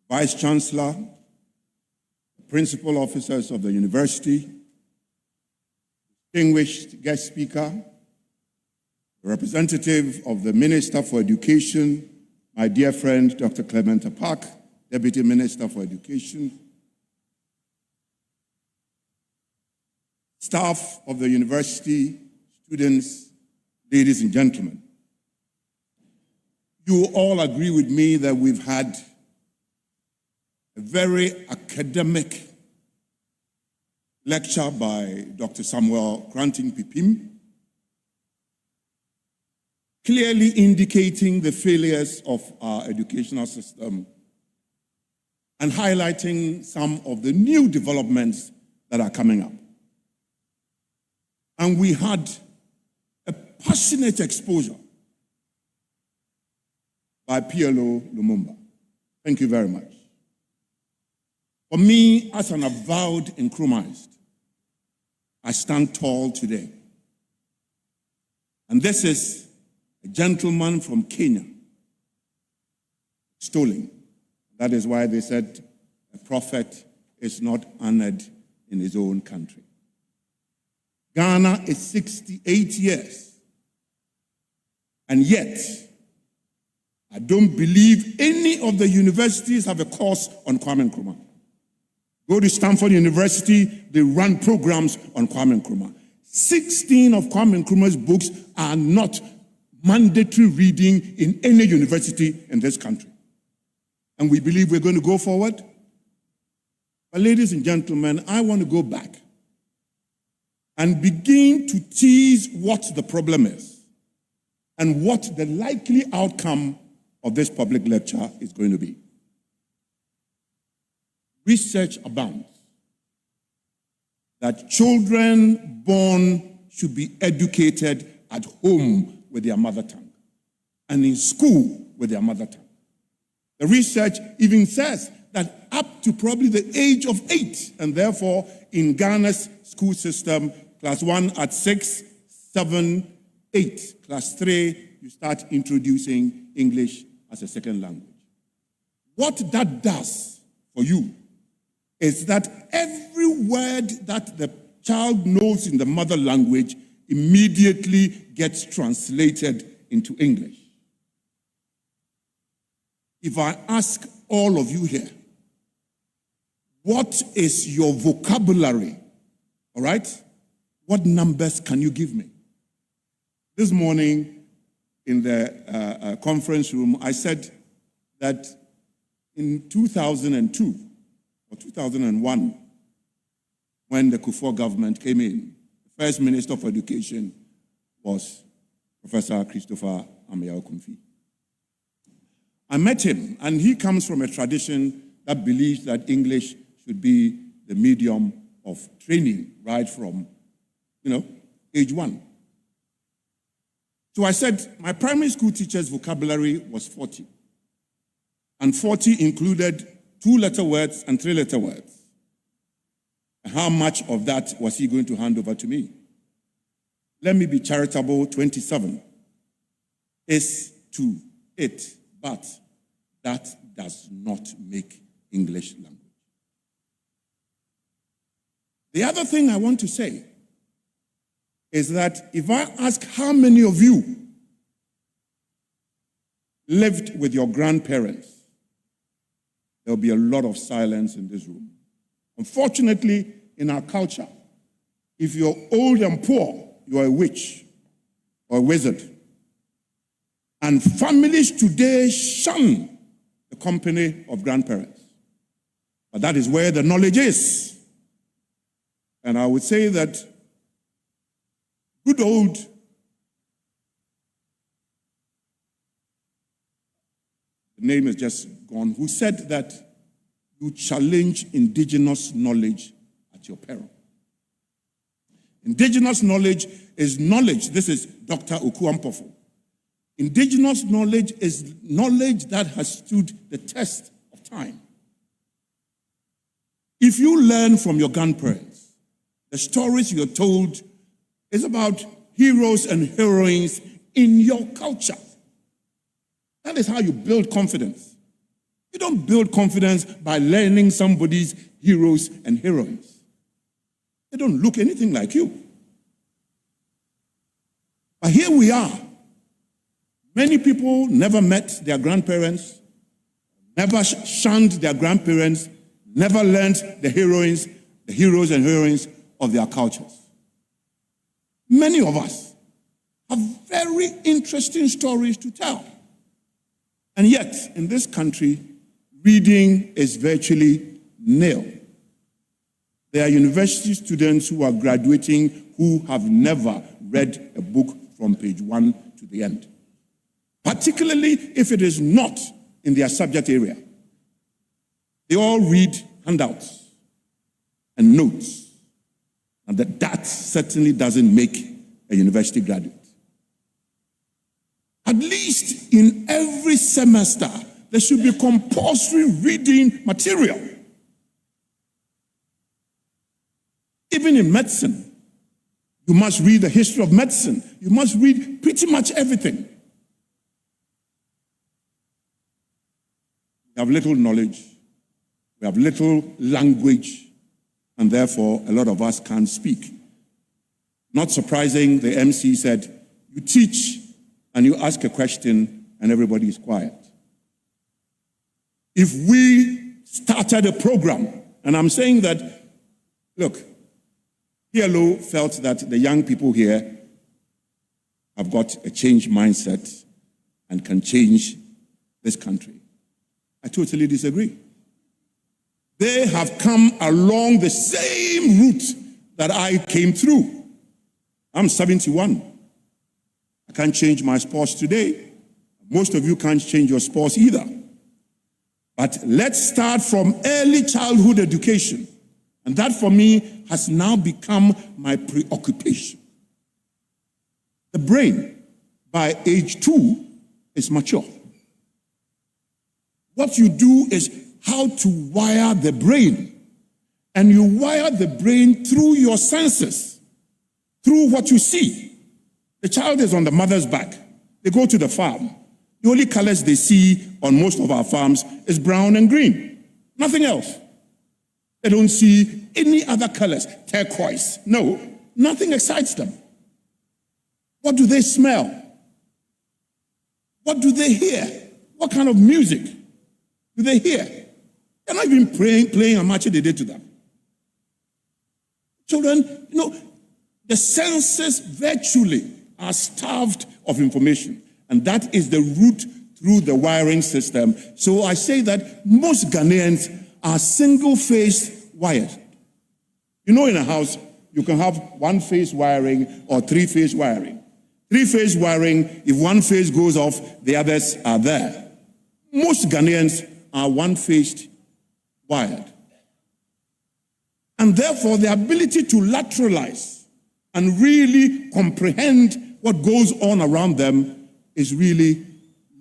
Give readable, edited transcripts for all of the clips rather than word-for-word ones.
Vice Chancellor, principal officers of the university, distinguished guest speaker, representative of the Minister for Education, my dear friend, Dr. Clement Apak, Deputy Minister for Education, staff of the university, students, ladies and gentlemen. You all agree with me that we've had a very academic lecture by Dr. Samuel Granting Pipim, clearly indicating the failures of our educational system and highlighting some of the new developments that are coming up. And we had a passionate exposure by PLO Lumumba. Thank you very much. For me, as an avowed Nkrumahist, I stand tall today. And this is a gentleman from Kenya, Stoling. That is why they said a prophet is not honored in his own country. Ghana is 68 years. And yet, I don't believe any of the universities have a course on Kwame Nkrumah. Go to Stanford University, they run programs on Kwame Nkrumah. 16 of Kwame Nkrumah's books are not mandatory reading in any university in this country. And we believe we're going to go forward. But ladies and gentlemen, I want to go back and begin to tease what the problem is and what the likely outcome of this public lecture is going to be. Research abounds that children born should be educated at home with their mother tongue and in school with their mother tongue. The research even says that up to probably the age of 8, and therefore in Ghana's school system, class 1 at 6, 7, 8. Class 3, you start introducing English as a second language. What that does for you is that every word that the child knows in the mother language immediately gets translated into English. If I ask all of you here, what is your vocabulary? All right? What numbers can you give me? This morning in the conference room, I said that in 2002 or 2001, when the Kufuor government came in, the first Minister for Education was Professor Christopher Ameyaw-Kumfi. I met him, and he comes from a tradition that believes that English should be the medium of training right from, age 1. So I said my primary school teacher's vocabulary was 40. And 40 included 2-letter words and 3-letter words. How much of that was he going to hand over to me? Let me be charitable, 27 is to it, but that does not make English language. The other thing I want to say is that if I ask how many of you lived with your grandparents, there'll be a lot of silence in this room. Unfortunately, in our culture, if you're old and poor, you're a witch or a wizard. And families today shun the company of grandparents. But that is where the knowledge is. And I would say that good old the name is just gone, who said that you challenge indigenous knowledge at your peril. Indigenous knowledge is knowledge. This is Dr. Okuampofo. Indigenous knowledge is knowledge that has stood the test of time. If you learn from your grandparents, the stories you're told is about heroes and heroines in your culture. That is how you build confidence. You don't build confidence by learning somebody's heroes and heroines. They don't look anything like you. But here we are. Many people never met their grandparents, never shunned their grandparents, never learned the heroes and heroines of their cultures. Many of us have very interesting stories to tell. And yet, in this country, reading is virtually nil. There are university students who are graduating who have never read a book from page 1 to the end, particularly if it is not in their subject area. They all read handouts and notes, and that certainly doesn't make a university graduate. At least in every semester, there should be compulsory reading material. Even in medicine, you must read the history of medicine. You must read pretty much everything. We have little knowledge, we have little language, and therefore a lot of us can't speak. Not surprising, the MC said, you teach and you ask a question and everybody is quiet. If we started a program, and I'm saying that, look, PLO felt that the young people here have got a changed mindset and can change this country. I totally disagree. They have come along the same route that I came through. I'm 71. I can't change my spouse today. Most of you can't change your spouse either. But let's start from early childhood education. And that for me has now become my preoccupation. The brain, by age 2, is mature. What you do is how to wire the brain. And you wire the brain through your senses, through what you see. The child is on the mother's back. They go to the farm. The only colors they see on most of our farms is brown and green. Nothing else. They don't see any other colors. Turquoise. No, nothing excites them. What do they smell? What do they hear? What kind of music do they hear? They're not even playing a match they did to them. Children, the senses virtually are starved of information. And that is the route through the wiring system. So I say that most Ghanaians are single-phase wired. In a house, you can have one-phase wiring or three-phase wiring. Three-phase wiring, if one phase goes off, the others are there. Most Ghanaians are one-phased wired. And therefore, the ability to lateralize and really comprehend what goes on around them is really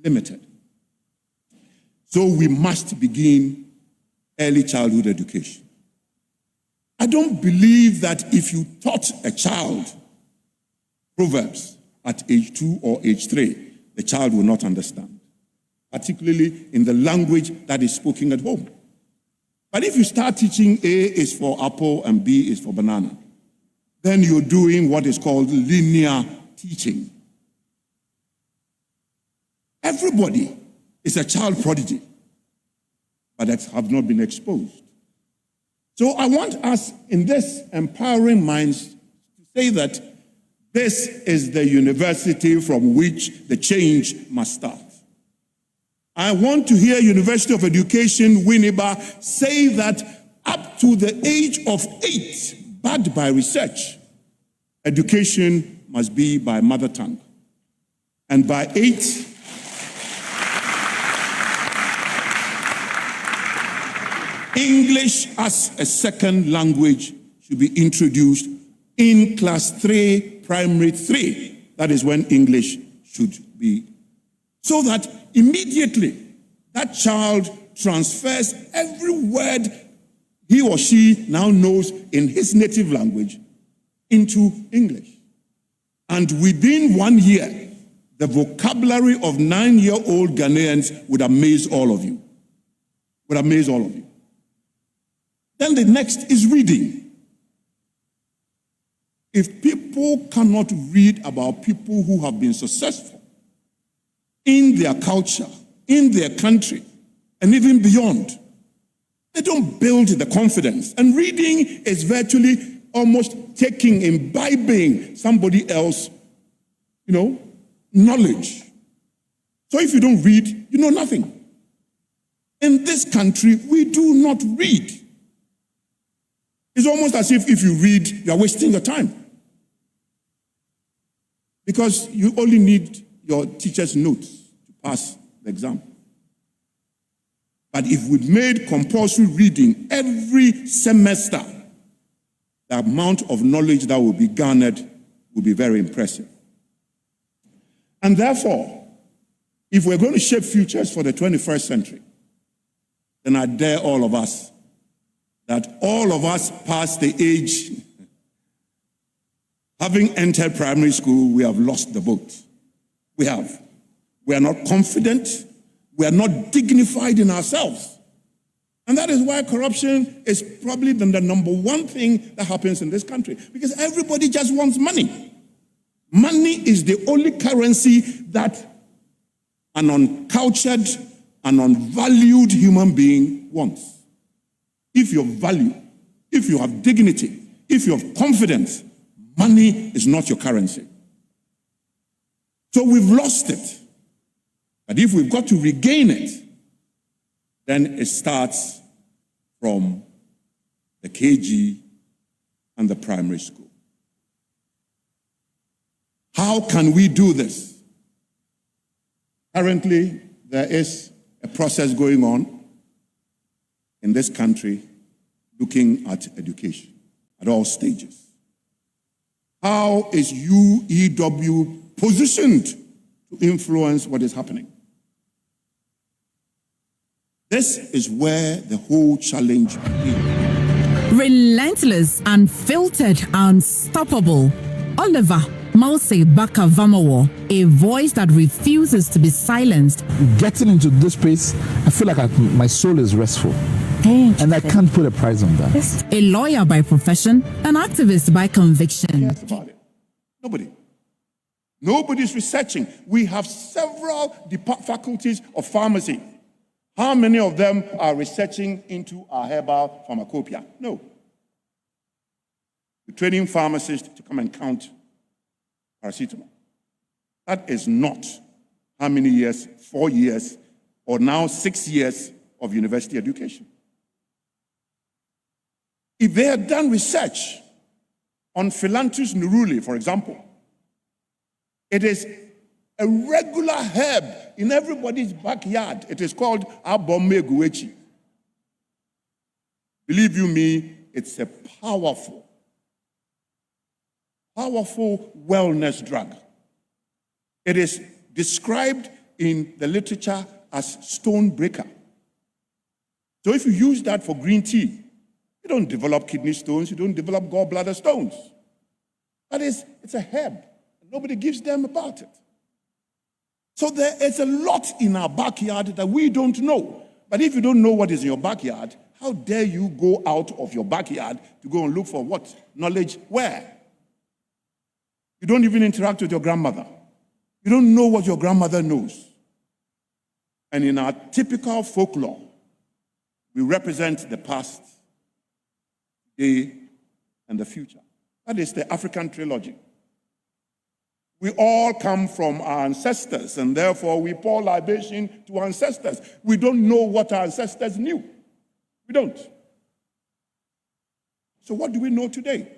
limited. So we must begin early childhood education. I don't believe that if you taught a child Proverbs at age 2 or age 3, the child will not understand, particularly in the language that is spoken at home. But if you start teaching A is for apple and B is for banana, then you're doing what is called linear teaching. Everybody is a child prodigy, but that have not been exposed. So I want us in this empowering minds to say that this is the university from which the change must start. I want to hear University of Education, Winneba, say that up to the age of 8, backed by research, education must be by mother tongue. And by 8, English as a second language should be introduced in class 3, primary 3. That is when English should be. So that immediately that child transfers every word he or she now knows in his native language into English. And within 1 year, the vocabulary of 9-year-old Ghanaians would amaze all of you. would amaze all of you. Then the next is reading. If people cannot read about people who have been successful in their culture, in their country, and even beyond, they don't build the confidence. And reading is virtually almost imbibing somebody else, knowledge. So if you don't read, you know nothing. In this country, we do not read. It's almost as if you read, you are wasting your time. Because you only need your teacher's notes to pass the exam. But if we made compulsory reading every semester, the amount of knowledge that will be garnered will be very impressive. And therefore, if we're going to shape futures for the 21st century, then I dare all of us that all of us past the age, having entered primary school, we have lost the boat. We have. We are not confident. We are not dignified in ourselves. And that is why corruption is probably the number one thing that happens in this country. Because everybody just wants money. Money is the only currency that an uncultured, an unvalued human being wants. If you value, if you have dignity, if you have confidence, money is not your currency. So we've lost it. But if we've got to regain it, then it starts from the KG and the primary school. How can we do this? Currently, there is a process going on in this country looking at education at all stages. How is UEW positioned to influence what is happening? This is where the whole challenge begins. Relentless, unfiltered, unstoppable. Oliver Mose Baka Vamawo, a voice that refuses to be silenced. Getting into this space, I feel like my soul is restful. And I can't put a price on that. A lawyer by profession, an activist by conviction. Yes, about it. Nobody. Nobody's researching. We have several faculties of pharmacy. How many of them are researching into our herbal pharmacopoeia? No. We're training pharmacists to come and count paracetamol. That is not how many years, 4 years, or now 6 years of university education. If they had done research on Philanthus neruli, for example, it is a regular herb in everybody's backyard. It is called abomeguechi. Believe you me, it's a powerful wellness drug. It is described in the literature as stone breaker. So if you use that for green tea, you don't develop kidney stones, you don't develop gallbladder stones. But it's a herb. Nobody gives them about it. So there is a lot in our backyard that we don't know. But if you don't know what is in your backyard, how dare you go out of your backyard to go and look for what? Knowledge where? You don't even interact with your grandmother. You don't know what your grandmother knows. And in our typical folklore, we represent the past, today, and the future. That is the African trilogy. We all come from our ancestors, and therefore we pour libation to our ancestors. We don't know what our ancestors knew. We don't. So what do we know today?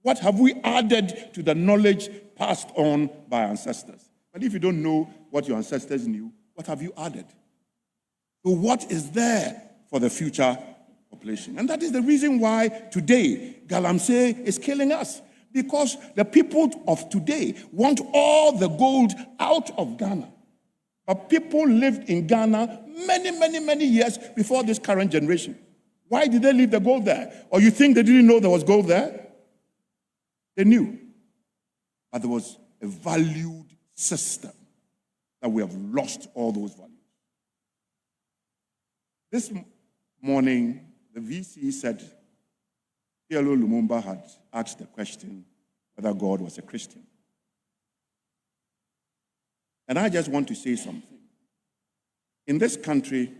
What have we added to the knowledge passed on by ancestors? But if you don't know what your ancestors knew, what have you added? So what is there for the future population? And that is the reason why today Galamsey is killing us. Because the people of today want all the gold out of Ghana. But people lived in Ghana many years before this current generation. Why did they leave the gold there? Or you think they didn't know there was gold there? They knew. But there was a valued system that we have lost all those values. This morning, the VC said PLO Lumumba had asked the question whether God was a Christian. And I just want to say something. In this country,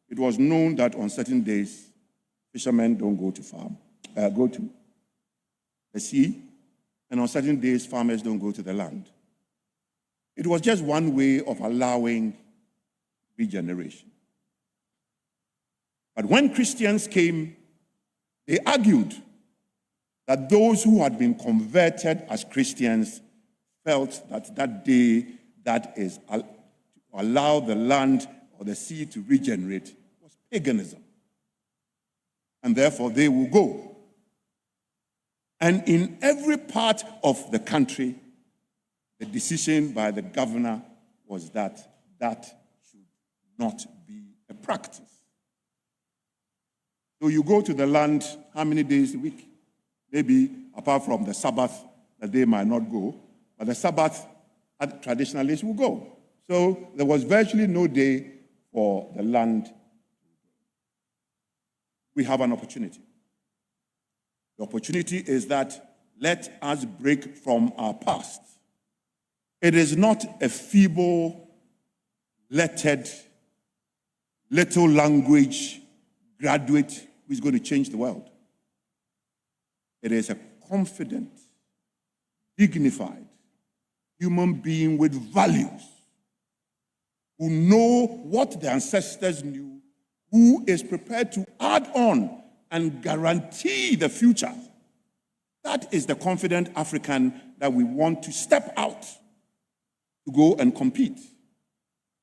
it was known that on certain days, fishermen don't go to the sea, and on certain days, farmers don't go to the land. It was just one way of allowing regeneration. But when Christians came, they argued that those who had been converted as Christians felt that that day, that is, to allow the land or the sea to regenerate, was paganism. And therefore, they will go. And in every part of the country, the decision by the governor was that that should not be a practice. So you go to the land how many days a week? Maybe apart from the Sabbath, that they might not go, but the Sabbath, traditionalists will go. So there was virtually no day for the land. We have an opportunity. The opportunity is that let us break from our past. It is not a feeble-lettered, little language graduate who is going to change the world. It is a confident, dignified human being with values, who know what the ancestors knew, who is prepared to add on and guarantee the future. That is the confident African that we want to step out to go and compete.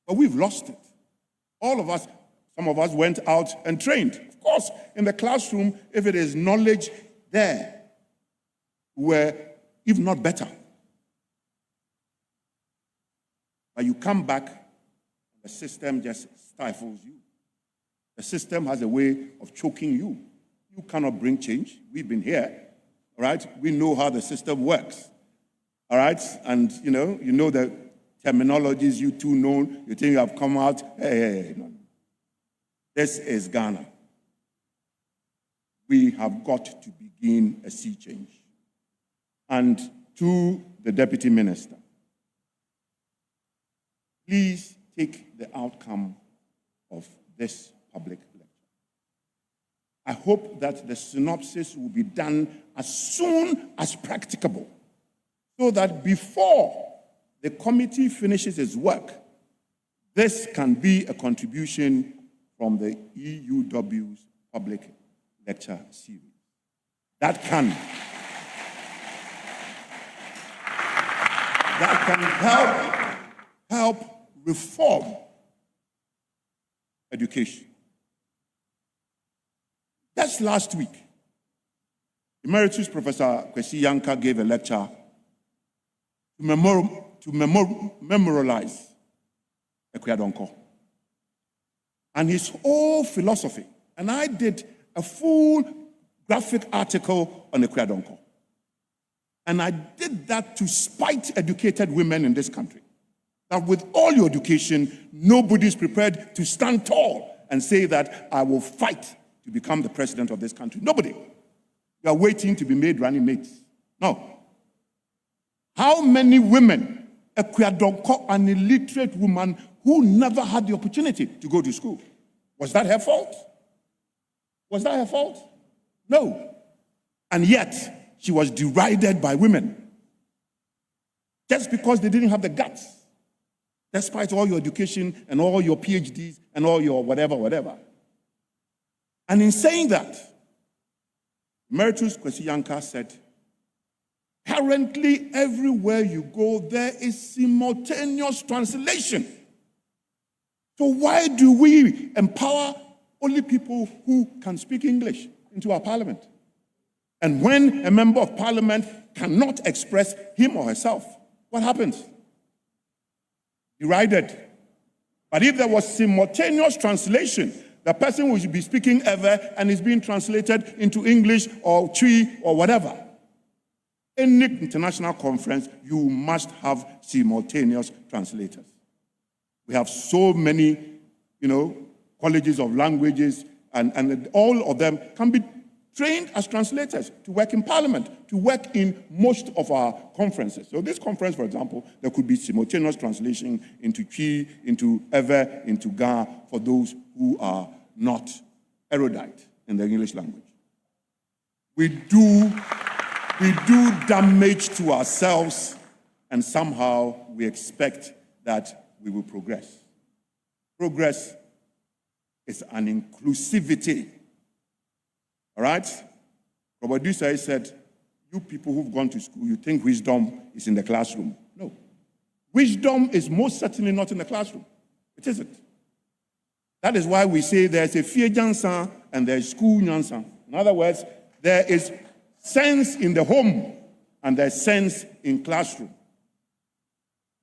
But we've lost it. All of us, some of us went out and trained. Of course, in the classroom, if it is knowledge there, we're if not better. But you come back, the system just stifles you. The system has a way of choking you. You cannot bring change. We've been here, all right? We know how the system works, all right? And you know the terminologies you two know. You think you have come out. Hey, no. This is Ghana. We have got to begin a sea change. And to the Deputy Minister, please take the outcome of this public lecture. I hope that the synopsis will be done as soon as practicable, so that before the committee finishes its work, this can be a contribution from the EUW's public lecture series. That can help reform education. Just last week, Emeritus Professor Akosa gave a lecture to memorialize Ekweadonko and his whole philosophy. And I did a full graphic article on Ekweadonko. And I did that to spite educated women in this country. That with all your education, nobody's prepared to stand tall and say that I will fight to become the president of this country. Nobody. You are waiting to be made running mates. No. How many women, Ekweadonko, an illiterate woman who never had the opportunity to go to school? Was that her fault? Was that her fault? No. And yet, she was derided by women just because they didn't have the guts, despite all your education and all your PhDs and all your whatever. And in saying that, Emeritus Akosa said, currently everywhere you go, there is simultaneous translation. So why do we empower only people who can speak English into our parliament? And when a member of parliament cannot express him or herself, what happens? Derided. But if there was simultaneous translation, the person will be speaking ever and is being translated into English or Twi or whatever. Any international conference, you must have simultaneous translators. We have so many, colleges of languages, and all of them can be trained as translators to work in Parliament, to work in most of our conferences. So this conference, for example, there could be simultaneous translation into Twi, into Ewe, into Ga, for those who are not erudite in the English language. We do damage to ourselves, and somehow we expect that we will progress. Progress is an inclusivity. All right? Robert Dussay said, you people who've gone to school, you think wisdom is in the classroom. No. Wisdom is most certainly not in the classroom. It isn't. That is why we say there's a fie jansan and there's school jansan. In other words, there is sense in the home and there's sense in classroom.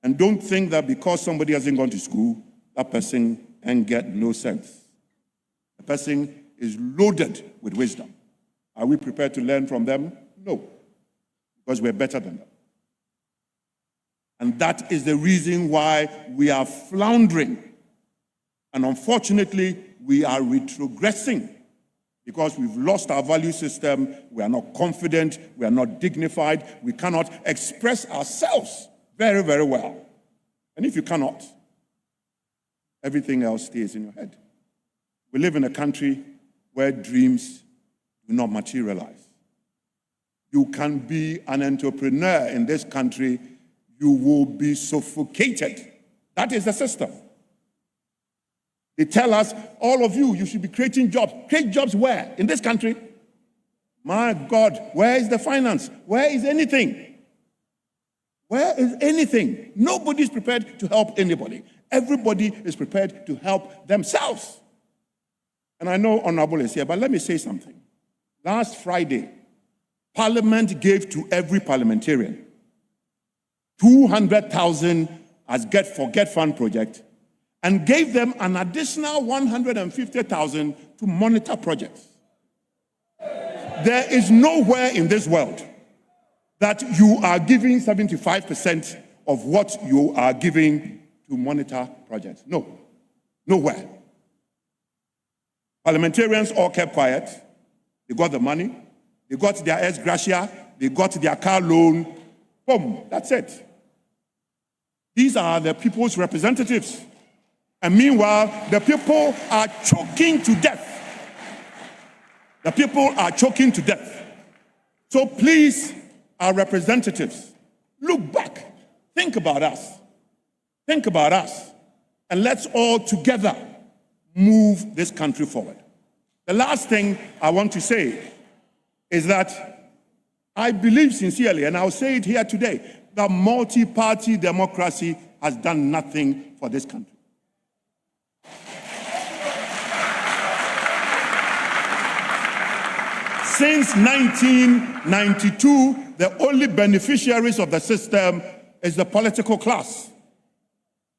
And don't think that because somebody hasn't gone to school, that person ain't get no sense. The person is loaded with wisdom. Are we prepared to learn from them? No, because we're better than them. And that is the reason why we are floundering. And unfortunately, we are retrogressing because we've lost our value system. We are not confident. We are not dignified. We cannot express ourselves very, very well. And if you cannot, everything else stays in your head. We live in a country where dreams do not materialize. You can be an entrepreneur in this country, you will be suffocated. That is the system. They tell us, all of you, you should be creating jobs. Create jobs where? In this country? My God, where is the finance? Where is anything? Where is anything? Nobody is prepared to help anybody. Everybody is prepared to help themselves. And I know Honorable is here, but let me say something. Last Friday, Parliament gave to every parliamentarian 200,000 as Get Fund project and gave them an additional 150,000 to monitor projects. There is nowhere in this world that you are giving 75% of what you are giving to monitor projects. No, nowhere. Parliamentarians all kept quiet. They got the money. They got their ex gratia. They got their car loan. Boom, that's it. These are the people's representatives. And meanwhile, the people are choking to death. The people are choking to death. So please, our representatives, look back. Think about us. Think about us. And let's all together move this country forward. The last thing I want to say is that I believe sincerely, and I'll say it here today, that multi-party democracy has done nothing for this country. Since 1992, the only beneficiaries of the system is the political class.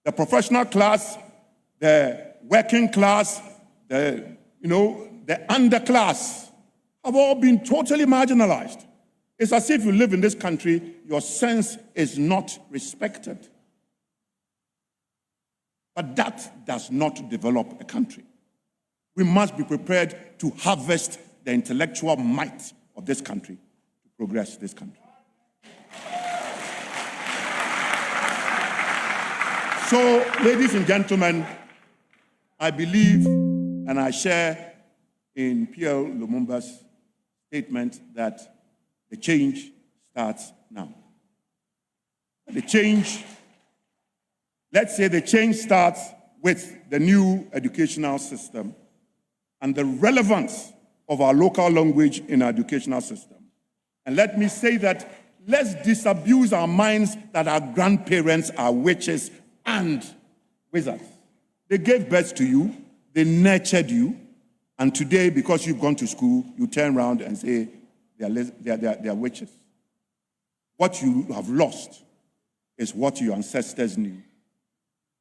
The professional class, the working class, the underclass have all been totally marginalized. It's as if you live in this country, your sense is not respected. But that does not develop a country. We must be prepared to harvest the intellectual might of this country to progress this country. So, ladies and gentlemen, I believe and I share in Pierre Lumumba's statement that the change starts now. The change, let's say the change starts with the new educational system and the relevance of our local language in our educational system. And let me say that let's disabuse our minds that our grandparents are witches and wizards. They gave birth to you, they nurtured you, and today, because you've gone to school, you turn around and say they are witches. What you have lost is what your ancestors knew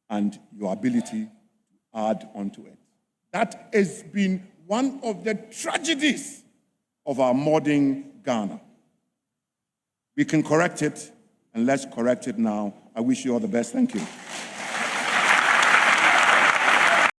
and your ability to add onto it. That has been one of the tragedies of our modern Ghana. We can correct it, and let's correct it now. I wish you all the best. Thank you.